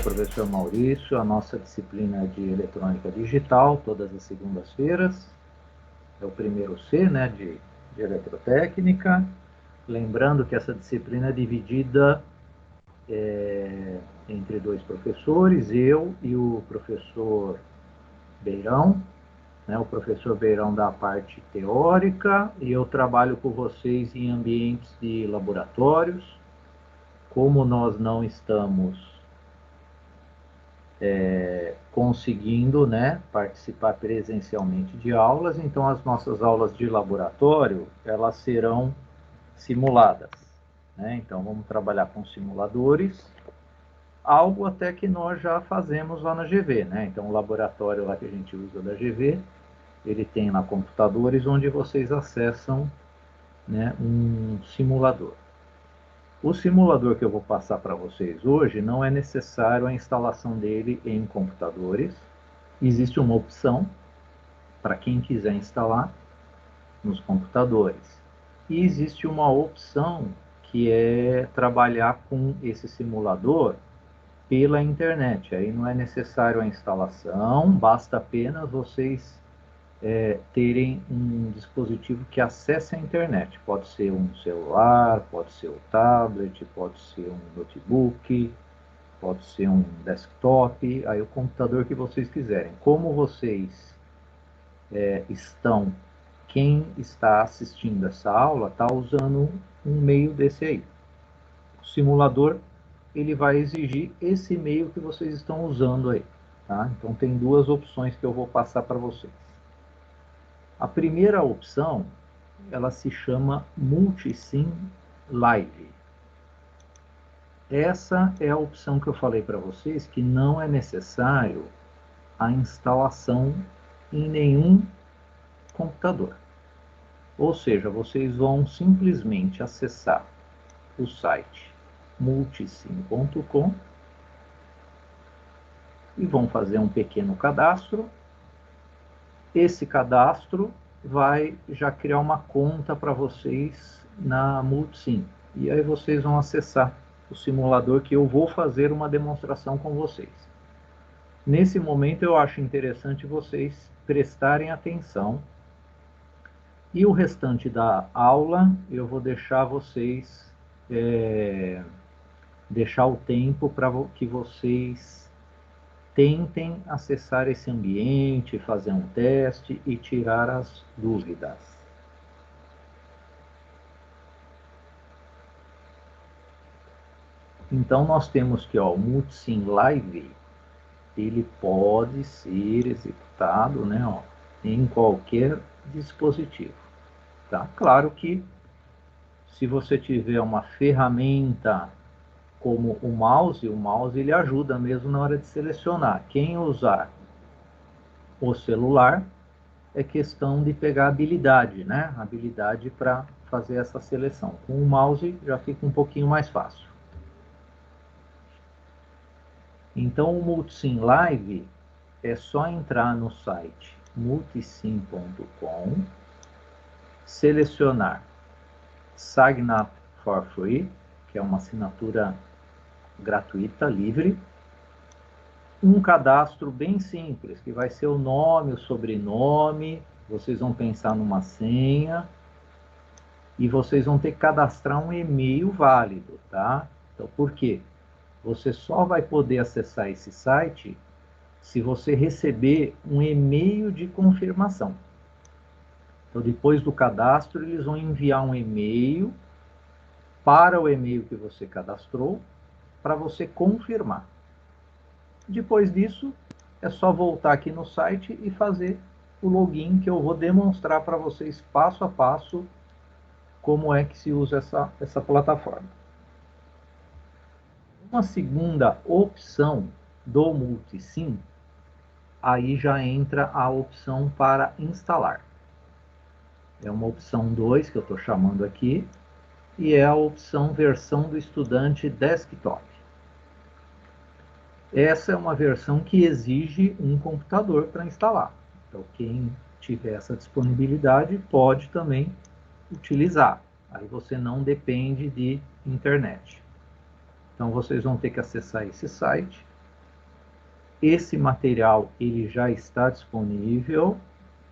professor Maurício, a nossa disciplina de eletrônica digital, todas as segundas-feiras. É o primeiro C, né, de eletrotécnica. Lembrando que essa disciplina é dividida entre dois professores, eu e o professor Beirão. O professor Beirão dá a parte teórica e eu trabalho com vocês em ambientes de laboratórios. Como nós não estamos conseguindo, né, participar presencialmente de aulas, então as nossas aulas de laboratório, elas serão simuladas, né? Então vamos trabalhar com simuladores, algo até que nós já fazemos lá na GV, né? Então o laboratório lá que a gente usa da GV, ele tem lá computadores onde vocês acessam, né, um simulador. O simulador que eu vou passar para vocês hoje não é necessário a instalação dele em computadores. Existe uma opção para quem quiser instalar nos computadores. E existe uma opção que é trabalhar com esse simulador pela internet. Aí não é necessário a instalação, basta apenas vocês terem um dispositivo que acesse a internet. Pode ser um celular, pode ser um tablet, pode ser um notebook, pode ser um desktop, aí o computador que vocês quiserem. Como vocês quem está assistindo essa aula está usando um meio desse aí. O simulador, ele vai exigir esse meio que vocês estão usando aí, tá? Então tem duas opções que eu vou passar para vocês. A primeira opção, ela se chama Multisim Live. Essa é a opção que eu falei para vocês, que não é necessário a instalação em nenhum computador. Ou seja, vocês vão simplesmente acessar o site multisim.com e vão fazer um pequeno cadastro. Esse cadastro vai já criar uma conta para vocês na Multisim. E aí vocês vão acessar o simulador que eu vou fazer uma demonstração com vocês. Nesse momento eu acho interessante vocês prestarem atenção. E o restante da aula eu vou deixar vocês, deixar o tempo para que vocês tentem acessar esse ambiente, fazer um teste e tirar as dúvidas. Então nós temos que o Multisim Live, ele pode ser executado, né, em qualquer dispositivo. Tá? Claro que se você tiver uma ferramenta como o mouse ele ajuda mesmo na hora de selecionar. Quem usar o celular é questão de pegar habilidade, né? Habilidade para fazer essa seleção. Com o mouse já fica um pouquinho mais fácil. Então o Multisim Live é só entrar no site multisim.com, selecionar Sign Up for Free, que é uma assinatura gratuita, livre, um cadastro bem simples, que vai ser o nome, o sobrenome, vocês vão pensar numa senha, e vocês vão ter que cadastrar um e-mail válido, tá? Então, por quê? Você só vai poder acessar esse site se você receber um e-mail de confirmação. Então, depois do cadastro, eles vão enviar um e-mail para o e-mail que você cadastrou, para você confirmar. Depois disso, é só voltar aqui no site e fazer o login, que eu vou demonstrar para vocês passo a passo como é que se usa essa plataforma. Uma segunda opção do Multisim, aí já entra a opção para instalar. É uma opção 2 que eu estou chamando aqui, e é a opção versão do estudante desktop. Essa é uma versão que exige um computador para instalar. Então, quem tiver essa disponibilidade pode também utilizar. Aí você não depende de internet. Então, vocês vão ter que acessar esse site Esse material ele já está disponível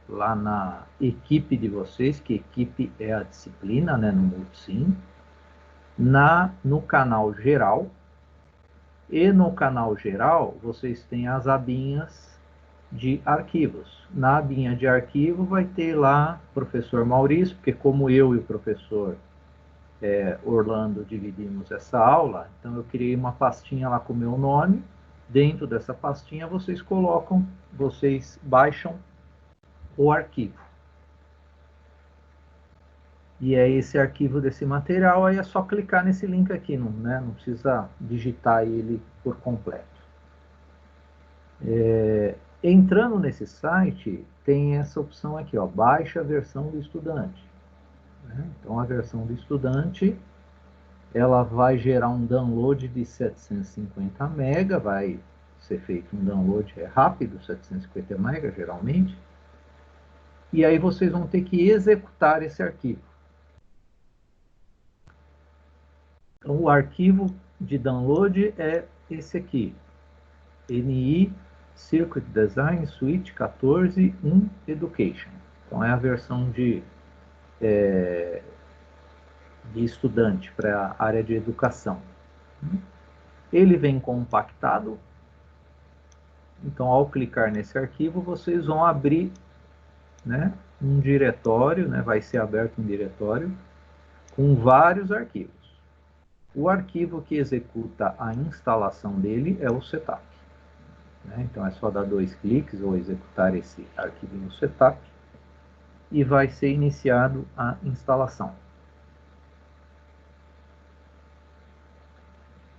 lá na equipe de vocês, que equipe é a disciplina, né, no Multisim, no canal geral. E no canal geral, vocês têm as abinhas de arquivos. Na abinha de arquivo vai ter lá professor Maurício, porque como eu e o professor Orlando dividimos essa aula, então eu criei uma pastinha lá com o meu nome. Dentro dessa pastinha vocês baixam o arquivo. E é esse arquivo desse material, aí é só clicar nesse link aqui, não precisa digitar ele por completo. Entrando nesse site, tem essa opção aqui, ó, baixa a versão do estudante. Então, a versão do estudante, ela vai gerar um download de 750 MB, vai ser feito um download rápido, 750 MB geralmente, e aí vocês vão ter que executar esse arquivo. Então, o arquivo de download é esse aqui, NI Circuit Design Suite 14.1 Education. Então, é a versão de estudante para a área de educação. Ele vem compactado, então ao clicar nesse arquivo, vocês vão abrir, né, um diretório, né, vai ser aberto um diretório com vários arquivos. O arquivo que executa a instalação dele é o setup. Então é só dar 2 cliques ou executar esse arquivo no setup e vai ser iniciado a instalação.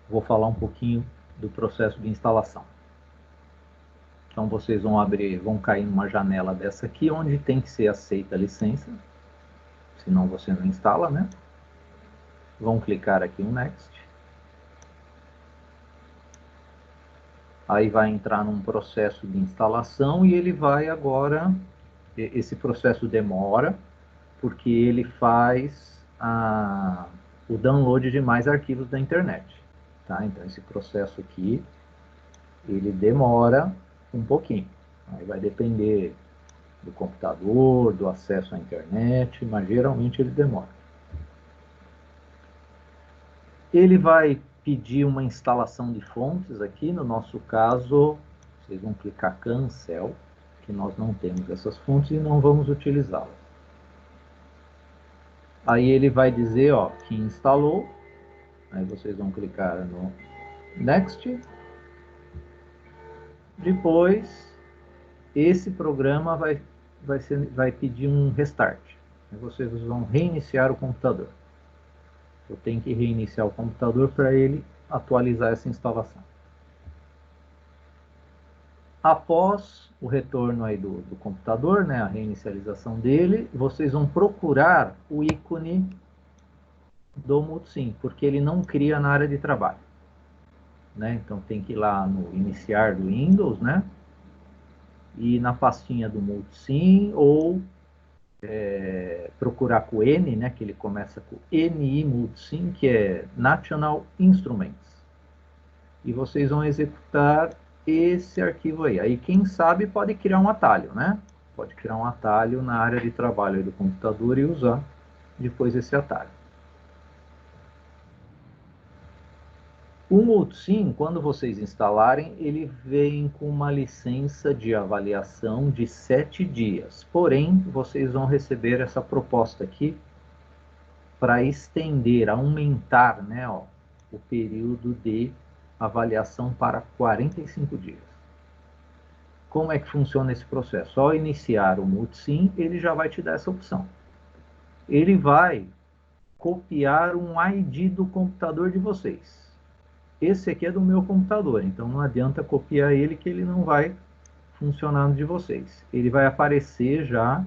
Vou falar um pouquinho do processo de instalação. Então vocês vão cair numa janela dessa aqui, onde tem que ser aceita a licença, senão você não instala, né? Vão clicar aqui no Next. Aí vai entrar num processo de instalação e ele vai agora, esse processo demora, porque ele faz o download de mais arquivos da internet. Tá? Então esse processo aqui, ele demora um pouquinho. Aí vai depender do computador, do acesso à internet, mas geralmente ele demora. Ele vai pedir uma instalação de fontes aqui, no nosso caso, vocês vão clicar Cancel, que nós não temos essas fontes e não vamos utilizá-las. Aí ele vai dizer, ó, que instalou, aí vocês vão clicar no Next. Depois, esse programa vai pedir um restart. Vocês vão reiniciar o computador. Eu tenho que reiniciar o computador para ele atualizar essa instalação. Após o retorno aí do computador, né, a reinicialização dele, vocês vão procurar o ícone do Multisim, porque ele não cria na área de trabalho. Né? Então tem que ir lá no iniciar do Windows, né? E na pastinha do Multisim, ou procurar com N, né? Que ele começa com NI Multisim, que é National Instruments. E vocês vão executar esse arquivo aí. Aí quem sabe pode criar um atalho, né? Pode criar um atalho na área de trabalho do computador e usar depois esse atalho. O Multisim, quando vocês instalarem, ele vem com uma licença de avaliação de 7 dias. Porém, vocês vão receber essa proposta aqui para estender, aumentar, né, ó, o período de avaliação para 45 dias. Como é que funciona esse processo? Ao iniciar o Multisim, ele já vai te dar essa opção. Ele vai copiar um ID do computador de vocês. Esse aqui é do meu computador, então não adianta copiar ele que ele não vai funcionar no de vocês. Ele vai aparecer já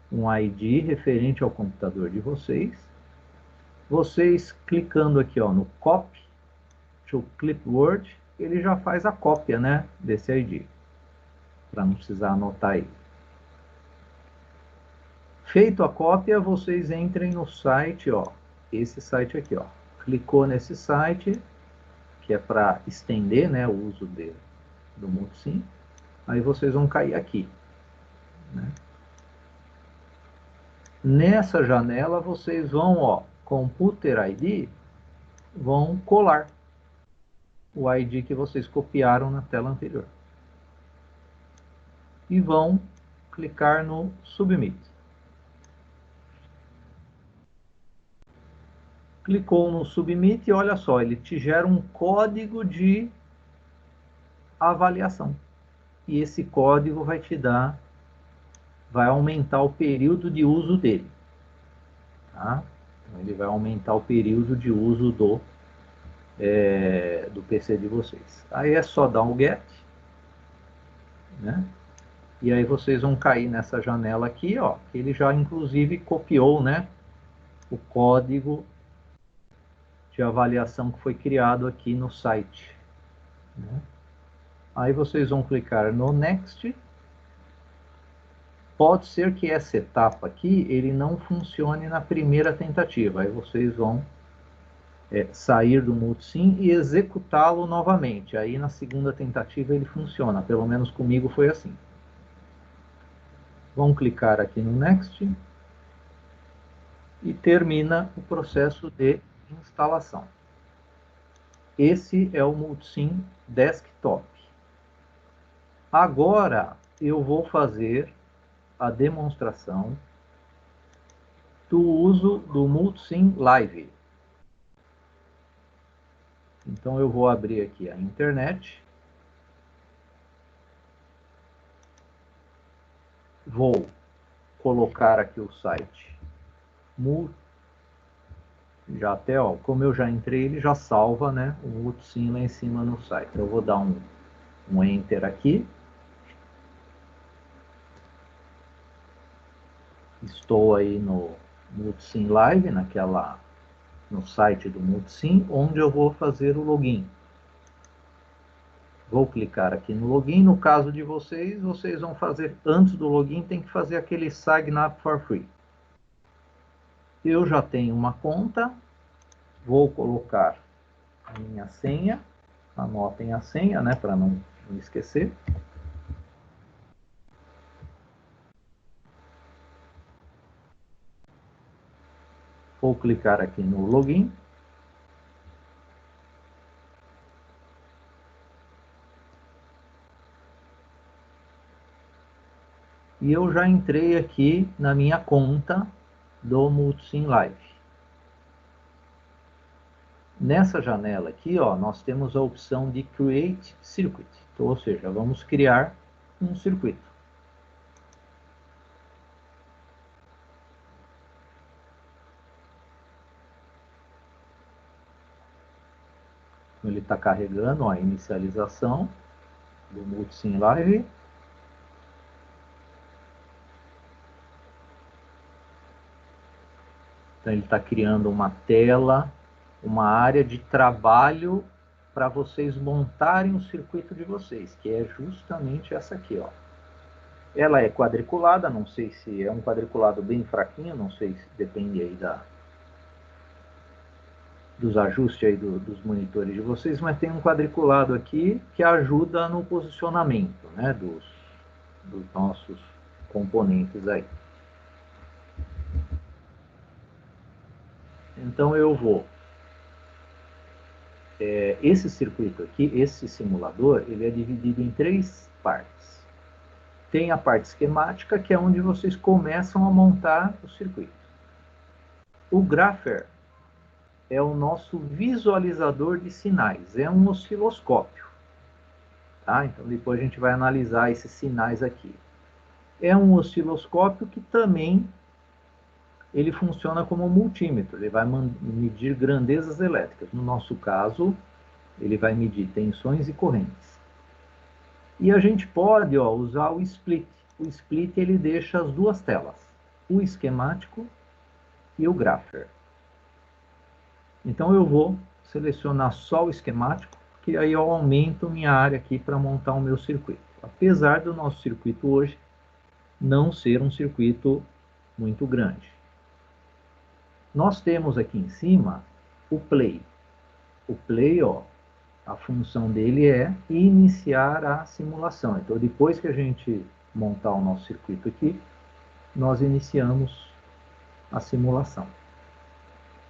um ID referente ao computador de vocês. Vocês clicando aqui, ó, no Copy to Clipboard, ele já faz a cópia, né, desse ID, para não precisar anotar ele. Feito a cópia, vocês entrem no site, ó, esse site aqui, ó. Clicou nesse site, que é para estender, né, o uso dele do Multisim. Aí vocês vão cair aqui, né? Nessa janela vocês vão, ó, Computer ID, vão colar o ID que vocês copiaram na tela anterior. E vão clicar no Submit. Clicou no Submit e olha só, ele te gera um código de avaliação. E esse código vai te dar, vai aumentar o período de uso dele. Tá? Então, ele vai aumentar o período de uso do PC de vocês. Aí é só dar um get, né? E aí vocês vão cair nessa janela aqui, ó, que ele já inclusive copiou, né, o código de avaliação que foi criado aqui no site, né? Aí vocês vão clicar no Next. Pode ser que essa etapa aqui ele não funcione na primeira tentativa. Aí vocês vão sair do Multisim e executá-lo novamente. Aí na segunda tentativa ele funciona. Pelo menos comigo foi assim. Vão clicar aqui no Next e termina o processo de instalação. Esse é o Multisim Desktop. Agora eu vou fazer a demonstração do uso do Multisim Live. Então eu vou abrir aqui a internet. Vou colocar aqui o site. Já até, ó, como eu já entrei, ele já salva, né, o Multisim lá em cima no site. Eu vou dar um Enter aqui. Estou aí no Multisim Live, no site do Multisim, onde eu vou fazer o login. Vou clicar aqui no login. No caso de vocês, vocês vão fazer, antes do login, tem que fazer aquele Sign Up for Free. Eu já tenho uma conta, vou colocar a minha senha, anotem a senha, né, para não esquecer. Vou clicar aqui no login. E eu já entrei aqui na minha conta do Multisim Live. Nessa janela aqui, ó, nós temos a opção de Create Circuit. Então, ou seja, vamos criar um circuito. Ele está carregando a inicialização do Multisim Live. Então, ele está criando uma tela, uma área de trabalho para vocês montarem o circuito de vocês, que é justamente essa aqui, ó. Ela é quadriculada, não sei se é um quadriculado bem fraquinho, não sei se depende aí dos ajustes aí dos monitores de vocês, mas tem um quadriculado aqui que ajuda no posicionamento, né, dos nossos componentes aí. Então eu vou... esse circuito aqui, esse simulador, ele é dividido em 3 partes. Tem a parte esquemática, que é onde vocês começam a montar o circuito. O Grapher é o nosso visualizador de sinais, é um osciloscópio. Tá? Então depois a gente vai analisar esses sinais aqui. É um osciloscópio que também ele funciona como multímetro, ele vai medir grandezas elétricas. No nosso caso, ele vai medir tensões e correntes. E a gente pode, ó, usar o split. O split ele deixa as duas telas, o esquemático e o Grapher. Então eu vou selecionar só o esquemático, que aí eu aumento minha área aqui para montar o meu circuito. Apesar do nosso circuito hoje não ser um circuito muito grande. Nós temos aqui em cima o Play. O Play, ó, A função dele é iniciar a simulação. Então, depois que a gente montar o nosso circuito aqui, nós iniciamos a simulação.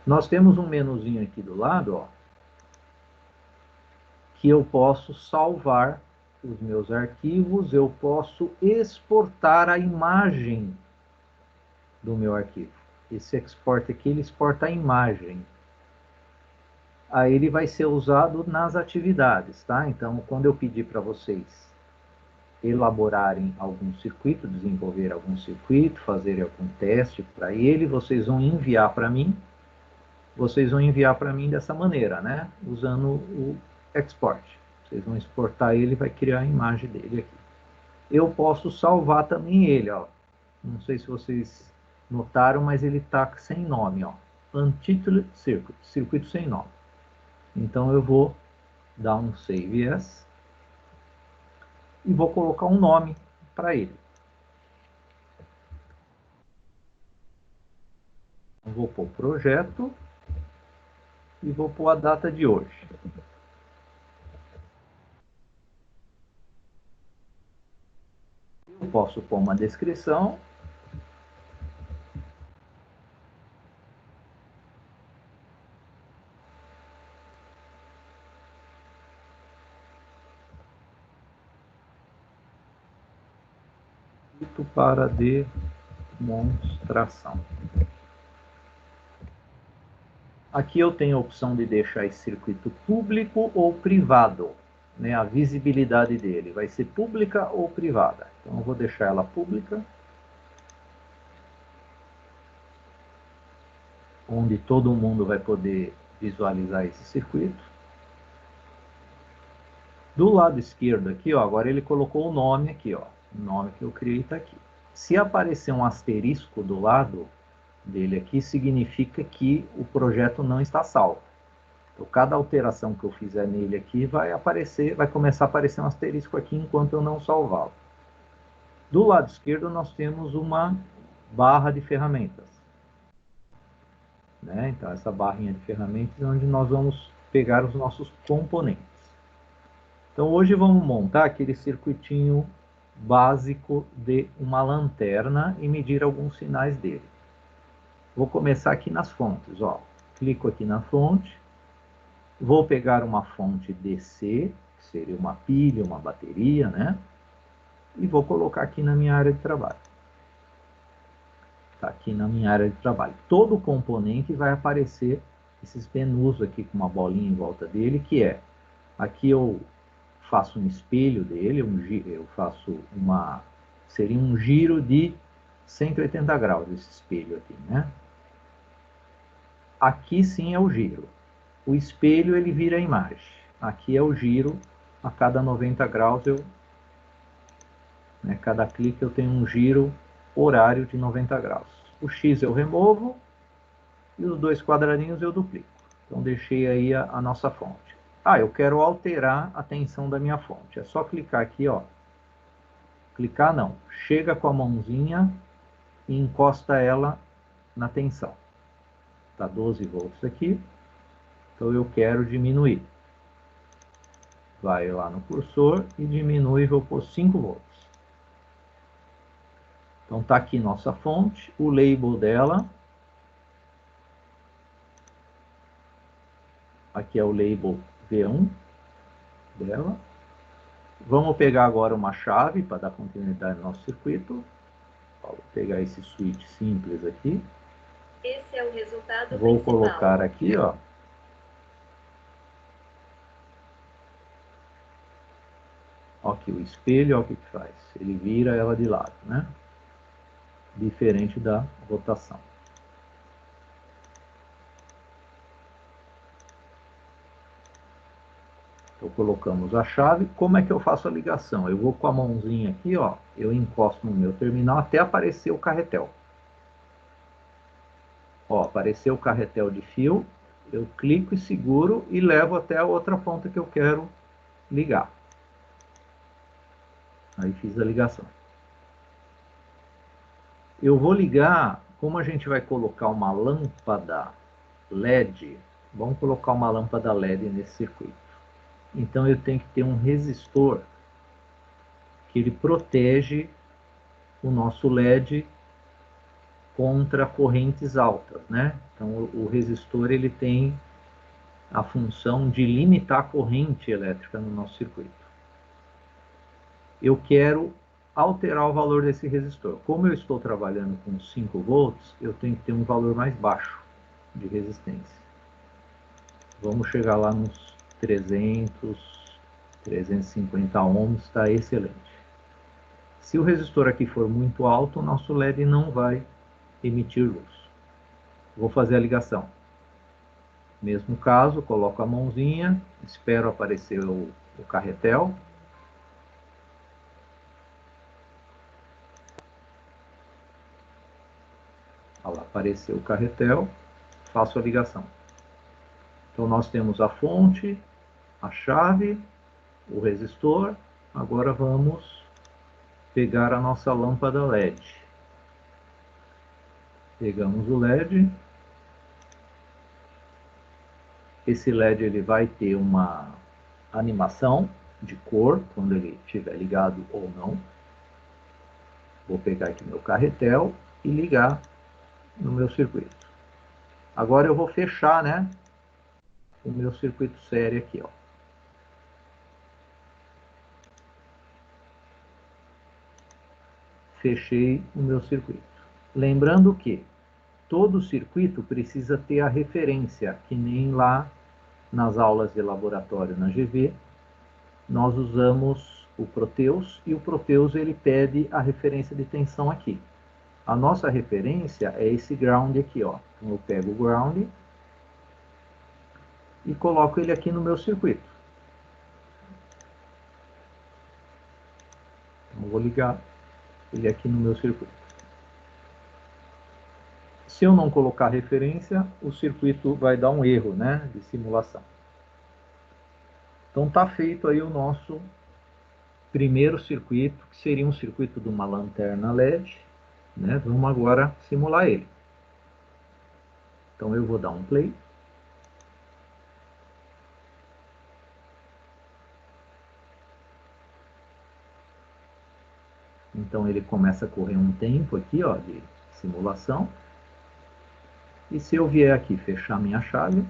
Nós temos um menuzinho aqui do lado, ó, que eu posso salvar os meus arquivos, eu posso exportar a imagem do meu arquivo. Esse export aqui, ele exporta a imagem. Aí ele vai ser usado nas atividades, tá? Então, quando eu pedir para vocês elaborarem algum circuito, desenvolver algum circuito, fazer algum teste para ele, vocês vão enviar para mim. Vocês vão enviar para mim dessa maneira, né? Usando o export. Vocês vão exportar ele, vai criar a imagem dele aqui. Eu posso salvar também ele, ó. Não sei se vocês notaram, mas ele está sem nome, ó. Untitled Circuit, circuito sem nome. Então eu vou dar um Save As e vou colocar um nome para ele. Eu vou pôr projeto e vou pôr a data de hoje. Eu posso pôr uma descrição. Para demonstração. Aqui eu tenho a opção de deixar esse circuito público ou privado, né? A visibilidade dele vai ser pública ou privada. Então eu vou deixar ela pública, onde todo mundo vai poder visualizar esse circuito. Do lado esquerdo aqui, ó, agora ele colocou o nome aqui, ó. O nome que eu criei está aqui. Se aparecer um asterisco do lado dele aqui, significa que o projeto não está salvo. Então, cada alteração que eu fizer nele aqui vai começar a aparecer um asterisco aqui enquanto eu não salvá-lo. Do lado esquerdo nós temos uma barra de ferramentas, né? Então essa barrinha de ferramentas é onde nós vamos pegar os nossos componentes. Então hoje vamos montar aquele circuitinho básico de uma lanterna e medir alguns sinais dele. Vou começar aqui nas fontes, ó. Clico aqui na fonte. Vou pegar uma fonte DC, que seria uma pilha, uma bateria, né? E vou colocar aqui na minha área de trabalho. Está aqui na minha área de trabalho. Todo componente vai aparecer esses menus aqui com uma bolinha em volta dele, que é, aqui eu faço um espelho dele, eu faço seria um giro de 180 graus esse espelho aqui, né? Aqui sim é o giro. O espelho ele vira a imagem. Aqui é o giro, a cada 90 graus cada clique eu tenho um giro horário de 90 graus. O X eu removo e os dois quadradinhos eu duplico. Então deixei aí a nossa fonte. Eu quero alterar a tensão da minha fonte. É só clicar aqui, ó. Clicar não. Chega com a mãozinha e encosta ela na tensão. Tá 12 volts aqui. Então eu quero diminuir. Vai lá no cursor e diminui, vou pôr 5 volts. Então tá aqui nossa fonte, o label dela. Aqui é o label V1 dela. Vamos pegar agora uma chave para dar continuidade no nosso circuito. Vou pegar esse switch simples aqui. Esse é o resultado Vou principal. colocar aqui, ó. Aqui o espelho, ó, o que faz? Ele vira ela de lado, né? Diferente da rotação. Então colocamos a chave. Como é que eu faço a ligação? Eu vou com a mãozinha aqui, ó. Eu encosto no meu terminal até aparecer o carretel. Ó, apareceu o carretel de fio. Eu clico e seguro e levo até a outra ponta que eu quero ligar. Aí fiz a ligação. Eu vou ligar, como a gente vai colocar uma lâmpada LED, vamos colocar uma lâmpada LED nesse circuito. Então eu tenho que ter um resistor que ele protege o nosso LED contra correntes altas, né? Então o resistor ele tem a função de limitar a corrente elétrica no nosso circuito. Eu quero alterar o valor desse resistor. Como eu estou trabalhando com 5 volts, eu tenho que ter um valor mais baixo de resistência. Vamos chegar lá nos 300, 350 ohms, está excelente. Se o resistor aqui for muito alto, o nosso LED não vai emitir luz. Vou fazer a ligação. Mesmo caso, coloco a mãozinha, espero aparecer o carretel. Olha lá, apareceu o carretel, faço a ligação. Então nós temos a fonte, a chave, o resistor. Agora vamos pegar a nossa lâmpada LED. Pegamos o LED. Esse LED ele vai ter uma animação de cor quando ele estiver ligado ou não. Vou pegar aqui meu carretel e ligar no meu circuito. Agora eu vou fechar, né, o meu circuito série aqui, ó. Fechei o meu circuito. Lembrando que todo circuito precisa ter a referência, que nem lá nas aulas de laboratório na GV, nós usamos o Proteus, e o Proteus ele pede a referência de tensão aqui. A nossa referência é esse ground aqui, ó. Então eu pego o ground e coloco ele aqui no meu circuito. Então eu vou ligar ele aqui no meu circuito. Se eu não colocar referência, o circuito vai dar um erro, né, de simulação. Então está feito aí o nosso primeiro circuito, que seria um circuito de uma lanterna LED, né? Vamos agora simular ele. Então eu vou dar um play. Então ele começa a correr um tempo aqui, ó, de simulação. E se eu vier aqui fechar minha chave,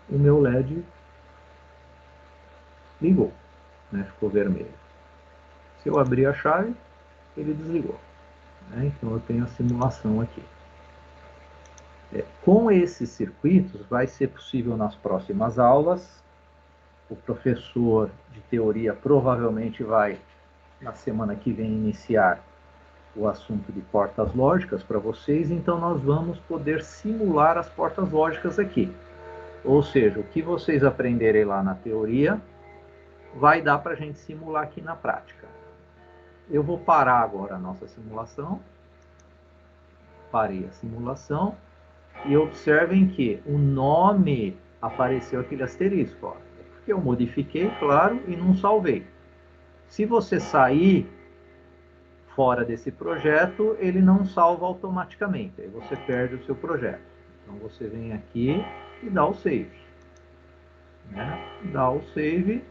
o meu LED ligou, né? Ficou vermelho. Se eu abrir a chave, ele desligou, né? Então eu tenho a simulação aqui. Com esses circuitos, vai ser possível nas próximas aulas. O professor de teoria provavelmente vai, na semana que vem, iniciar o assunto de portas lógicas para vocês. Então nós vamos poder simular as portas lógicas aqui. Ou seja, o que vocês aprenderem lá na teoria, vai dar para a gente simular aqui na prática. Eu vou parar agora a nossa simulação. Parei a simulação. E observem que o nome apareceu aquele asterisco, ó. Porque eu modifiquei, claro, e não salvei. Se você sair fora desse projeto, ele não salva automaticamente. Aí você perde o seu projeto. Então você vem aqui e dá o save, né? Dá o save,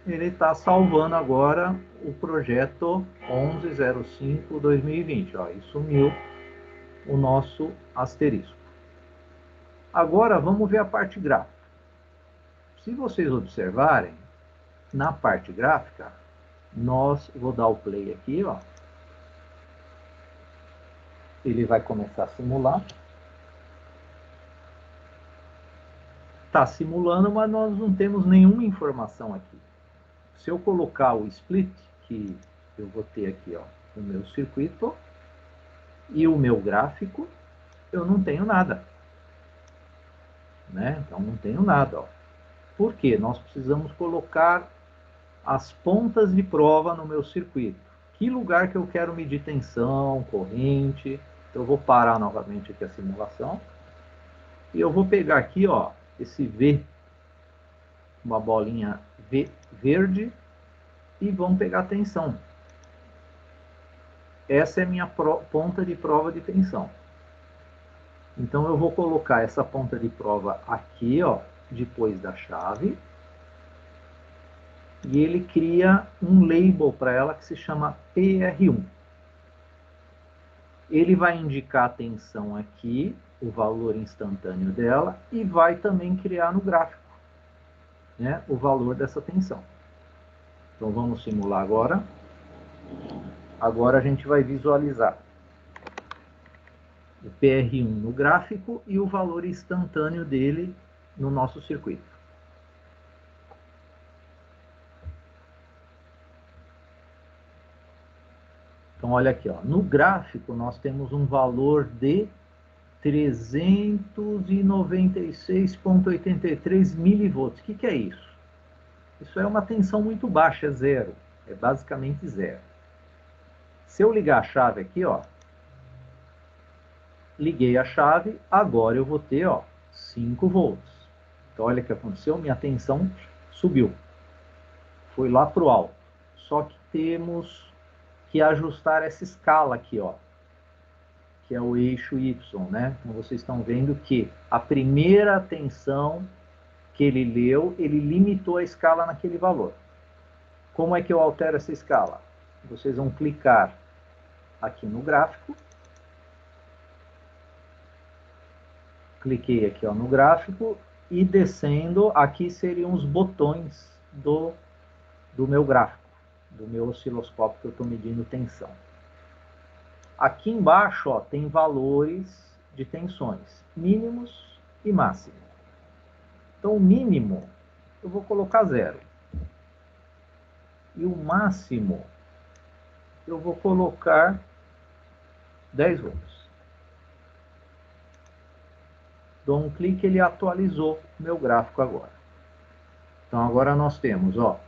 ele está salvando agora o projeto 11.05.2020. Ó, e sumiu o nosso asterisco. Agora vamos ver a parte gráfica. Se vocês observarem, na parte gráfica, vou dar o play aqui, ó. Ele vai começar a simular. Está simulando, mas nós não temos nenhuma informação aqui. Se eu colocar o split, que eu vou ter aqui, ó, o meu circuito e o meu gráfico, eu não tenho nada, né? Então não tenho nada, ó. Por quê? Nós precisamos colocar as pontas de prova no meu circuito. Que lugar que eu quero medir tensão, corrente. Então eu vou parar novamente aqui a simulação. E eu vou pegar aqui, ó, esse V, uma bolinha V verde, e vamos pegar a tensão. Essa é minha ponta de prova de tensão. Então eu vou colocar essa ponta de prova aqui, ó, depois da chave. e ele cria um label para ela que se chama PR1. Ele vai indicar a tensão aqui, o valor instantâneo dela, e vai também criar no gráfico, né, o valor dessa tensão. Então vamos simular agora. Agora a gente vai visualizar o PR1 no gráfico e o valor instantâneo dele no nosso circuito. Então olha aqui, ó, no gráfico nós temos um valor de 396,83 milivolts. O que é isso? Isso é uma tensão muito baixa, é zero. É basicamente zero. Se eu ligar a chave aqui, ó, liguei a chave, agora eu vou ter, ó, 5 volts. Então olha o que aconteceu, minha tensão subiu. Foi lá para o alto. Só que temos que ajustar essa escala aqui, ó, que é o eixo Y, né? Então vocês estão vendo que a primeira tensão que ele leu, ele limitou a escala naquele valor. Como é que eu altero essa escala? Vocês vão clicar aqui no gráfico. Cliquei aqui, ó, no gráfico e descendo, aqui seriam os botões do meu gráfico, do meu osciloscópio que eu estou medindo tensão. Aqui embaixo, ó, tem valores de tensões, mínimos e máximos. Então, o mínimo, eu vou colocar 0. E o máximo, eu vou colocar 10 volts. Dou um clique, ele atualizou o meu gráfico agora. Então, agora nós temos, ó,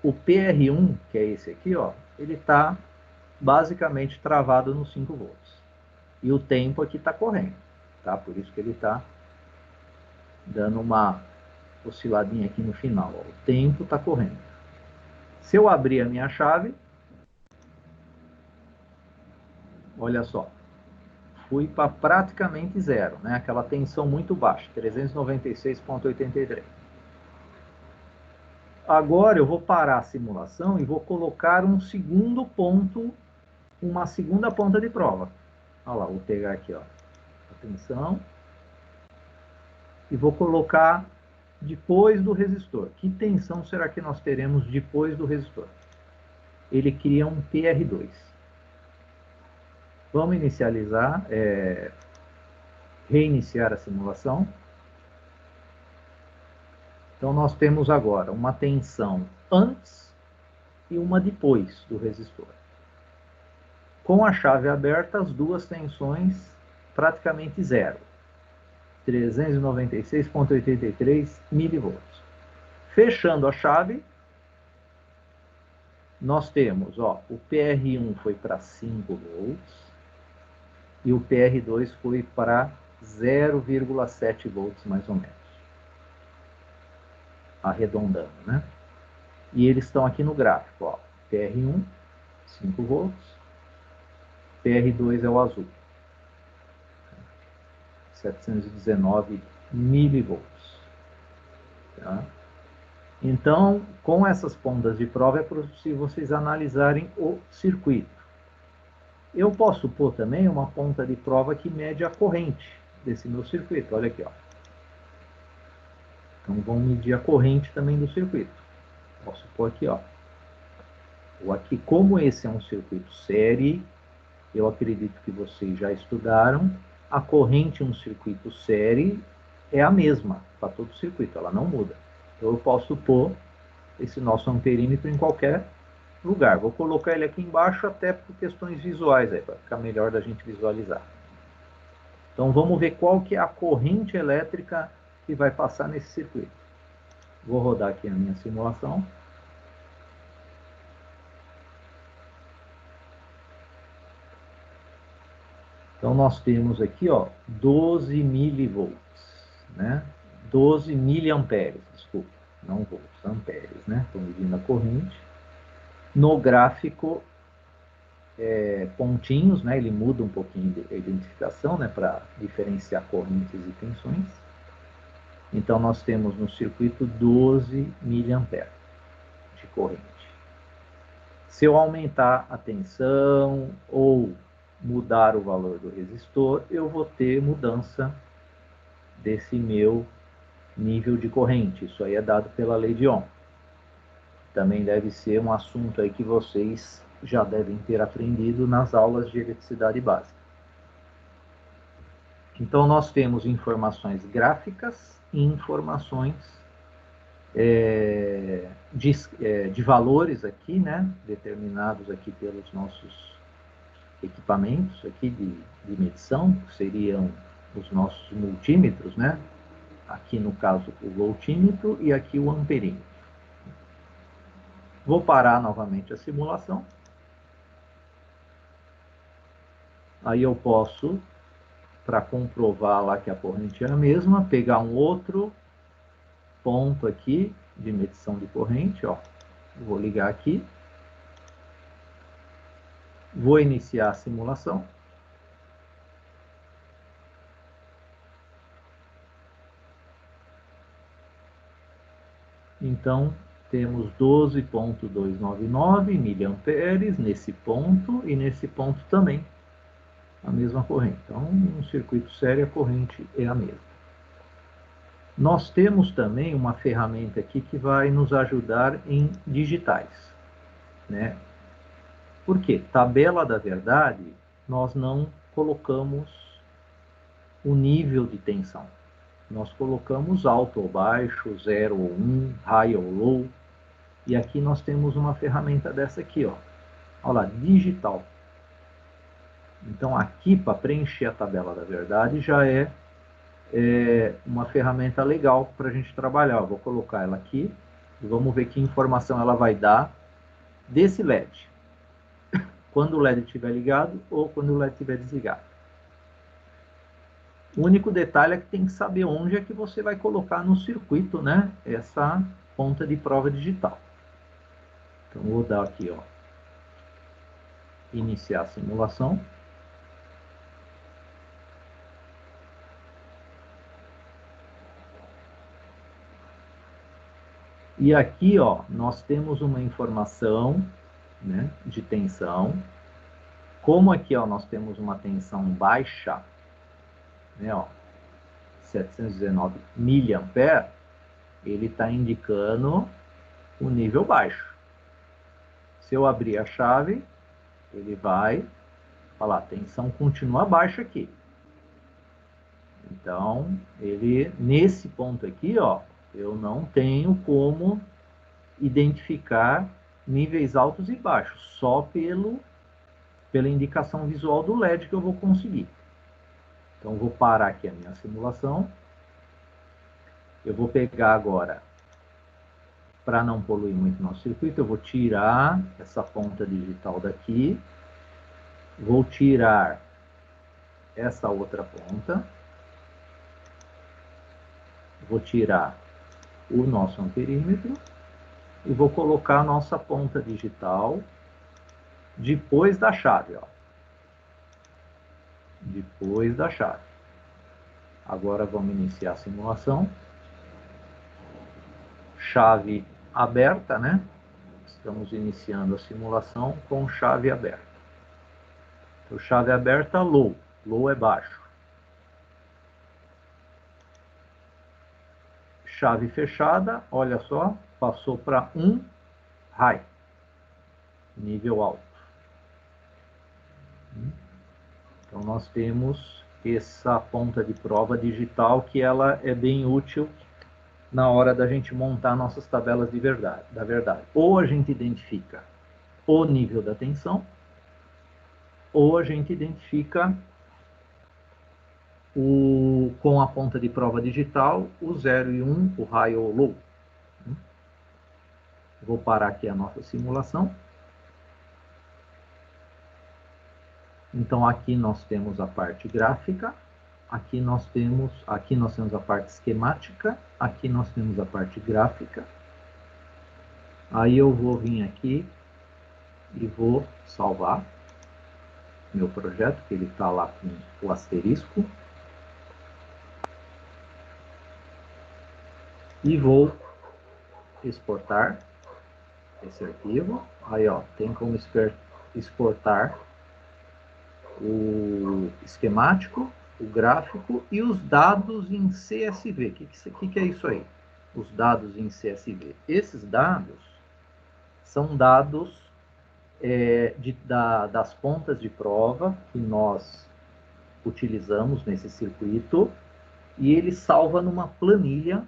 o PR1, que é esse aqui, ó, ele está basicamente travado nos 5 volts. E o tempo aqui está correndo, tá? Por isso que ele está dando uma osciladinha aqui no final. Ó. O tempo está correndo. Se eu abrir a minha chave, olha só, fui para praticamente zero, né? Aquela tensão muito baixa, 396,83. Agora eu vou parar a simulação e vou colocar um segundo ponto, uma segunda ponta de prova. Olha lá, vou pegar aqui, ó, a tensão e vou colocar depois do resistor. Que tensão será que nós teremos depois do resistor? Ele cria um PR2. Vamos inicializar, reiniciar a simulação. Então nós temos agora uma tensão antes e uma depois do resistor. Com a chave aberta, as duas tensões praticamente zero. 396,83 milivolts. Fechando a chave, nós temos, ó, o PR1 foi para 5 volts e o PR2 foi para 0,7 volts mais ou menos. Arredondando, né? E eles estão aqui no gráfico, ó. PR1, 5 volts. PR2 é o azul. 719 milivolts. Tá? Então, com essas pontas de prova, é possível vocês analisarem o circuito. Eu posso pôr também uma ponta de prova que mede a corrente desse meu circuito. Olha aqui, ó. Então, vamos medir a corrente também do circuito. Posso pôr aqui, ó. Ou aqui, como esse é um circuito série, eu acredito que vocês já estudaram, a corrente em um circuito série é a mesma para todo o circuito, ela não muda. Então eu posso pôr esse nosso amperímetro em qualquer lugar. Vou colocar ele aqui embaixo até por questões visuais, para ficar melhor da gente visualizar. Então vamos ver qual que é a corrente elétrica que vai passar nesse circuito. Vou rodar aqui a minha simulação. Então nós temos aqui, ó, 12 milivolts, né? 12 miliamperes, desculpa, não volts, amperes, né? Estou medindo a corrente. No gráfico, pontinhos, né? Ele muda um pouquinho a identificação, né? Para diferenciar correntes e tensões. Então nós temos no circuito 12 miliamperes de corrente. Se eu aumentar a tensão ou mudar o valor do resistor, eu vou ter mudança desse meu nível de corrente. Isso aí é dado pela lei de Ohm. Também deve ser um assunto aí que vocês já devem ter aprendido nas aulas de eletricidade básica. Então, nós temos informações gráficas e informações de valores aqui, né, determinados aqui pelos nossos equipamentos aqui de medição, que seriam os nossos multímetros, né? Aqui no caso o voltímetro e aqui o amperímetro. Vou parar novamente a simulação. Aí eu posso, para comprovar lá que a corrente é a mesma, pegar um outro ponto aqui de medição de corrente, ó. Vou ligar aqui. Vou iniciar a simulação. Então, temos 12,299 miliamperes nesse ponto e nesse ponto também a mesma corrente. Então, no circuito sério, a corrente é a mesma. Nós temos também uma ferramenta aqui que vai nos ajudar em digitais, né? Por quê? Tabela da verdade, nós não colocamos o nível de tensão. Nós colocamos alto ou baixo, 0 ou 1, high ou low. E aqui nós temos uma ferramenta dessa aqui, ó. Olha lá, digital. Então aqui, para preencher a tabela da verdade, já é uma ferramenta legal para a gente trabalhar. Eu vou colocar ela aqui e vamos ver que informação ela vai dar desse LED. Quando o LED estiver ligado ou quando o LED estiver desligado. O único detalhe é que tem que saber onde é que você vai colocar no circuito, né, essa ponta de prova digital. Então, vou dar aqui, ó, iniciar a simulação. E aqui, ó, nós temos uma informação, né, de tensão. Como aqui, ó, nós temos uma tensão baixa, né, ó, 719 miliampere, ele está indicando o nível baixo. Se eu abrir a chave, ele vai falar, a tensão continua baixa aqui. Então, ele, nesse ponto aqui, ó, eu não tenho como identificar níveis altos e baixos, só pela indicação visual do LED que eu vou conseguir. Então, vou parar aqui a minha simulação. Eu vou pegar agora, para não poluir muito nosso circuito, eu vou tirar essa ponta digital daqui. Vou tirar essa outra ponta. Vou tirar o nosso amperímetro e vou colocar a nossa ponta digital depois da chave, ó. Depois da chave. Agora vamos iniciar a simulação. Chave aberta, né? Estamos iniciando a simulação com chave aberta. Então, chave aberta, low. Low é baixo. Chave fechada, olha só, passou para 1, high. Nível alto. Então, nós temos essa ponta de prova digital que ela é bem útil na hora da gente montar nossas tabelas da verdade. Ou a gente identifica o nível da tensão, ou a gente identifica com a ponta de prova digital o 0 e 1, o high ou low. Vou parar aqui a nossa simulação. Então aqui nós temos a parte gráfica, aqui nós temos a parte esquemática, aqui nós temos a parte gráfica. Aí eu vou vir aqui e vou salvar meu projeto, que ele está lá com o asterisco. E vou exportar. esse arquivo. Aí, ó, tem como exportar o esquemático, o gráfico e os dados em CSV. O que é isso aí? Os dados em CSV. Esses dados são dados das pontas de prova que nós utilizamos nesse circuito, e ele salva numa planilha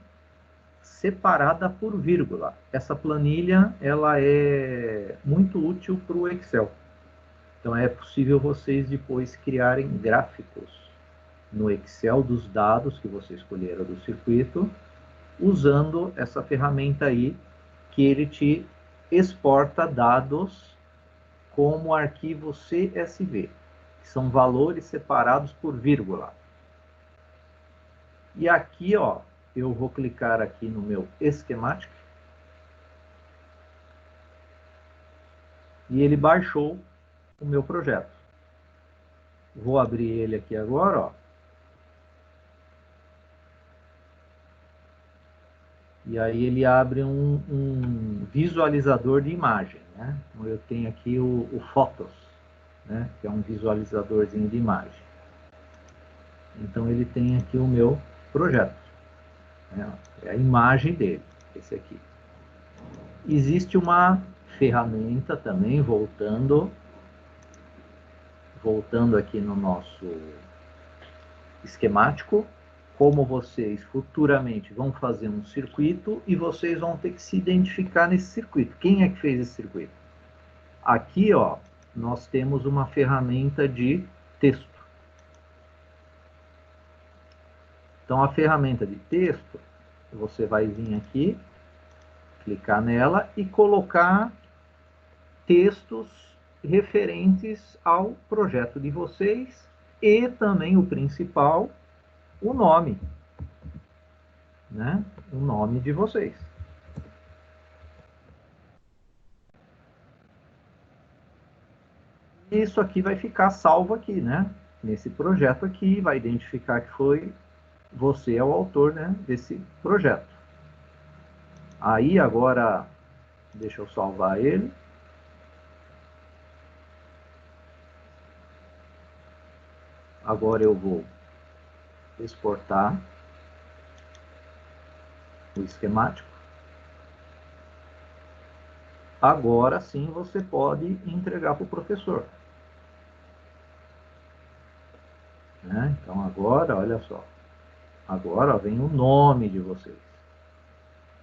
separada por vírgula. Essa planilha ela é muito útil para o Excel. Então é possível vocês depois criarem gráficos no Excel dos dados que vocês escolheram do circuito, usando essa ferramenta aí, que ele te exporta dados como arquivo CSV, que são valores separados por vírgula. E aqui, ó, eu vou clicar aqui no meu Schematic, e ele baixou o meu projeto. Vou abrir ele aqui agora, ó. E aí ele abre um visualizador de imagem, né? Então eu tenho aqui o Photos, né? Que é um visualizadorzinho de imagem. Então ele tem aqui o meu projeto, né? É a imagem dele, esse aqui. Existe uma ferramenta também, voltando aqui no nosso esquemático, como vocês futuramente vão fazer um circuito e vocês vão ter que se identificar nesse circuito. Quem é que fez esse circuito? Aqui, ó, nós temos uma ferramenta de texto. Então, a ferramenta de texto, você vai vir aqui, clicar nela e colocar textos referentes ao projeto de vocês e também o principal, o nome, né? O nome de vocês. Isso aqui vai ficar salvo aqui, né? Nesse projeto aqui, vai identificar que foi você é o autor, né, desse projeto. Aí agora, deixa eu salvar ele. Agora eu vou exportar o esquemático. Agora sim você pode entregar para o professor. Né? Então agora, olha só. Agora vem o nome de vocês.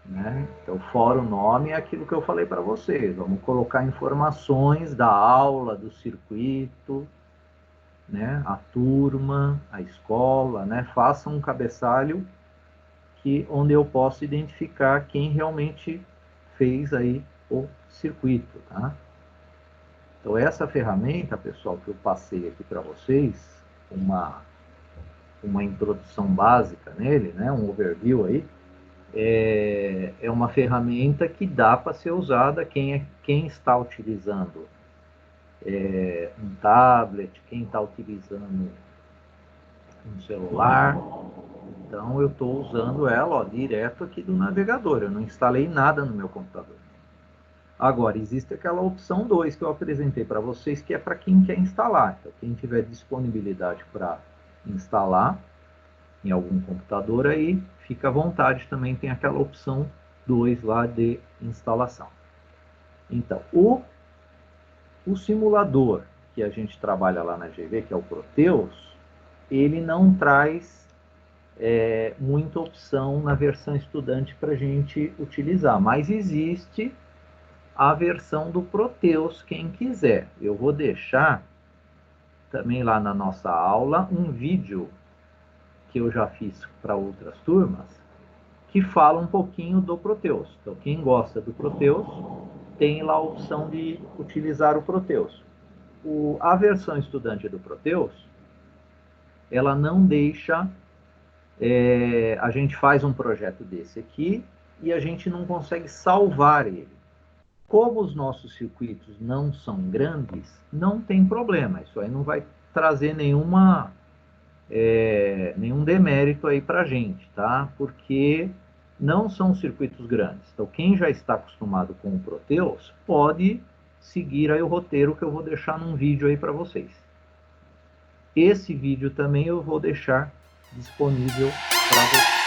Né? Então, fora o nome, é aquilo que eu falei para vocês. Vamos colocar informações da aula, do circuito, né? A turma, a escola, né? Faça um cabeçalho onde eu possa identificar quem realmente fez aí o circuito, tá? Então, essa ferramenta, pessoal, que eu passei aqui para vocês, uma introdução básica nele, né? Um overview aí, é uma ferramenta que dá para ser usada quem está utilizando um tablet, quem está utilizando um celular. Então eu estou usando ela, ó, direto aqui do navegador, eu não instalei nada no meu computador. Agora, existe aquela opção 2 que eu apresentei para vocês, que é para quem quer instalar. Então, quem tiver disponibilidade para instalar em algum computador aí, fica à vontade, também tem aquela opção 2 lá de instalação. Então, o simulador que a gente trabalha lá na GV, que é o Proteus, ele não traz muita opção na versão estudante para a gente utilizar, mas existe a versão do Proteus, quem quiser. Eu vou deixar também lá na nossa aula um vídeo que eu já fiz para outras turmas, que fala um pouquinho do Proteus. Então, quem gosta do Proteus, tem lá a opção de utilizar o Proteus. A versão estudante do Proteus, ela não deixa... a gente faz um projeto desse aqui e a gente não consegue salvar ele. Como os nossos circuitos não são grandes, não tem problema. Isso aí não vai trazer nenhum demérito aí para a gente, tá? Porque não são circuitos grandes. Então, quem já está acostumado com o Proteus, pode seguir aí o roteiro que eu vou deixar num vídeo aí para vocês. Esse vídeo também eu vou deixar disponível para vocês.